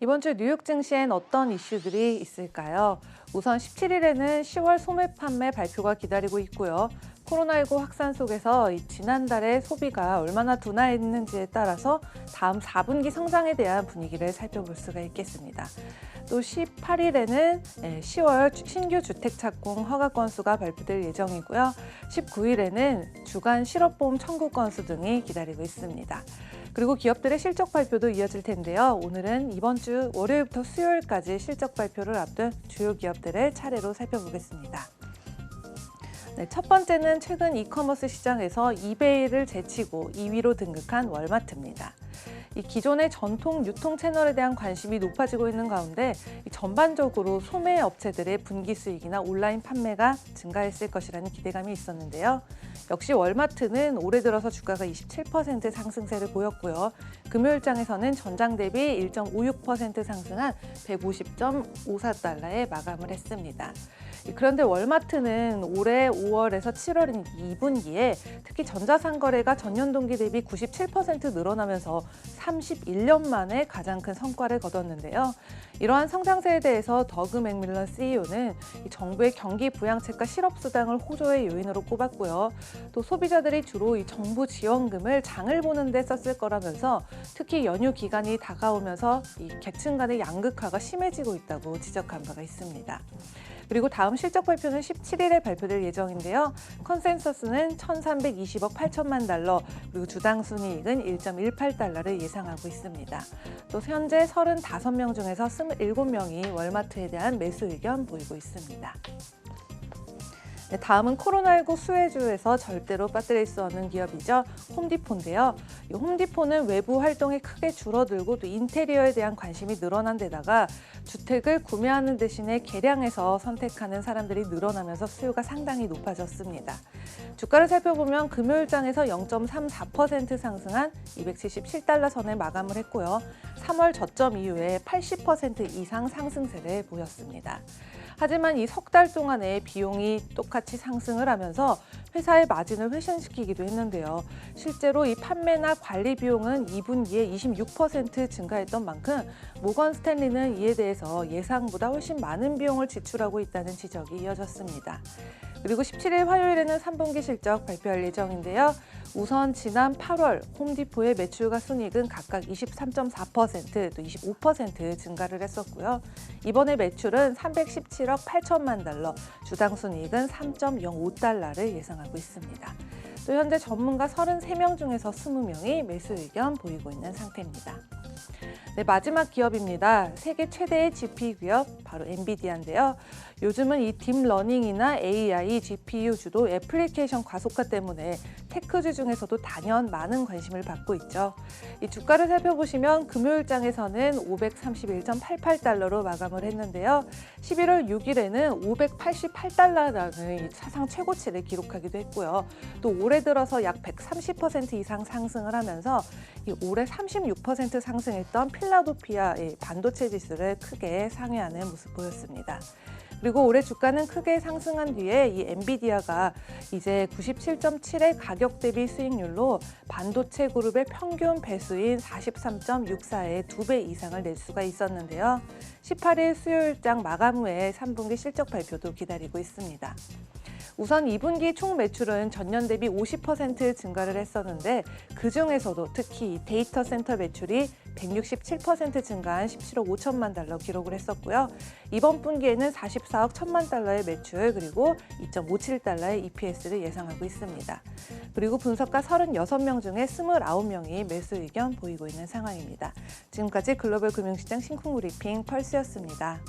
이번 주 뉴욕 증시엔 어떤 이슈들이 있을까요? 우선 17일에는 10월 소매 판매 발표가 기다리고 있고요. 코로나19 확산 속에서 지난달에 소비가 얼마나 둔화했는지에 따라서 다음 4분기 성장에 대한 분위기를 살펴볼 수가 있겠습니다. 또 18일에는 10월 신규 주택 착공 허가 건수가 발표될 예정이고요. 19일에는 주간 실업보험 청구 건수 등이 기다리고 있습니다. 그리고 기업들의 실적 발표도 이어질 텐데요. 오늘은 이번 주 월요일부터 수요일까지 실적 발표를 앞둔 주요 기업들을 차례로 살펴보겠습니다. 네, 첫 번째는 최근 이커머스 시장에서 이베이를 제치고 2위로 등극한 월마트입니다. 이 기존의 전통 유통 채널에 대한 관심이 높아지고 있는 가운데 전반적으로 소매 업체들의 분기 수익이나 온라인 판매가 증가했을 것이라는 기대감이 있었는데요. 역시 월마트는 올해 들어서 주가가 27% 상승세를 보였고요. 금요일장에서는 전장 대비 1.56% 상승한 150.54달러에 마감을 했습니다. 그런데 월마트는 올해 5월에서 7월 2분기에 특히 전자상거래가 전년 동기 대비 97% 늘어나면서 31년 만에 가장 큰 성과를 거뒀는데요. 이러한 성장세에 대해서 더그 맥밀런 CEO는 정부의 경기 부양책과 실업수당을 호조의 요인으로 꼽았고요. 또 소비자들이 주로 이 정부 지원금을 장을 보는 데 썼을 거라면서 특히 연휴 기간이 다가오면서 이 계층 간의 양극화가 심해지고 있다고 지적한 바가 있습니다. 그리고 다음 실적 발표는 17일에 발표될 예정인데요. 컨센서스는 1,320억 8천만 달러, 그리고 주당 순이익은 1.18달러를 예상하고 있습니다. 또 현재 35명 중에서 27명이 월마트에 대한 매수 의견 보이고 있습니다. 네, 다음은 코로나19 수혜주에서 절대로 빠뜨릴 수 없는 기업이죠. 홈디포인데요. 이 홈디포는 외부 활동이 크게 줄어들고 또 인테리어에 대한 관심이 늘어난 데다가 주택을 구매하는 대신에 개량해서 선택하는 사람들이 늘어나면서 수요가 상당히 높아졌습니다. 주가를 살펴보면 금요일장에서 0.34% 상승한 277달러 선에 마감을 했고요. 3월 저점 이후에 80% 이상 상승세를 보였습니다. 하지만 이 석 달 동안에 비용이 똑같이 상승을 하면서 회사의 마진을 훼손시키기도 했는데요. 실제로 이 판매나 관리 비용은 2분기에 26% 증가했던 만큼 모건 스탠리는 이에 대해서 예상보다 훨씬 많은 비용을 지출하고 있다는 지적이 이어졌습니다. 그리고 17일 화요일에는 3분기 실적 발표할 예정인데요. 우선 지난 8월 홈디포의 매출과 순이익은 각각 23.4%, 또 25% 증가를 했었고요. 이번에 매출은 317억 8천만 달러, 주당 순이익은 3.05달러를 예상하고 있습니다. 또 현재 전문가 33명 중에서 20명이 매수 의견 보이고 있는 상태입니다. 네, 마지막 기업입니다. 세계 최대의 GPU 기업, 바로 엔비디아인데요. 요즘은 이 딥러닝이나 AI, GPU 주도 애플리케이션 과속화 때문에 테크주 중에서도 단연 많은 관심을 받고 있죠. 이 주가를 살펴보시면 금요일장에서는 531.88달러로 마감을 했는데요. 11월 6일에는 588달러라는 사상 최고치를 기록하기도 했고요. 또 올해 들어서 약 130% 이상 상승을 하면서 올해 36% 상승했던 필라도피아의 반도체 지수를 크게 상회하는 모습 보였습니다. 그리고 올해 주가는 크게 상승한 뒤에 이 엔비디아가 이제 97.7의 가격 대비 수익률로 반도체 그룹의 평균 배수인 43.64의 2배 이상을 낼 수가 있었는데요. 18일 수요일장 마감 후에 3분기 실적 발표도 기다리고 있습니다. 우선 2분기 총 매출은 전년 대비 50% 증가를 했었는데 그중에서도 특히 데이터 센터 매출이 167% 증가한 17억 5천만 달러 기록을 했었고요. 이번 분기에는 44억 1천만 달러의 매출 그리고 2.57달러의 EPS를 예상하고 있습니다. 그리고 분석가 36명 중에 29명이 매수 의견 보이고 있는 상황입니다. 지금까지 글로벌 금융시장 신쿵 브리핑 펄스였습니다.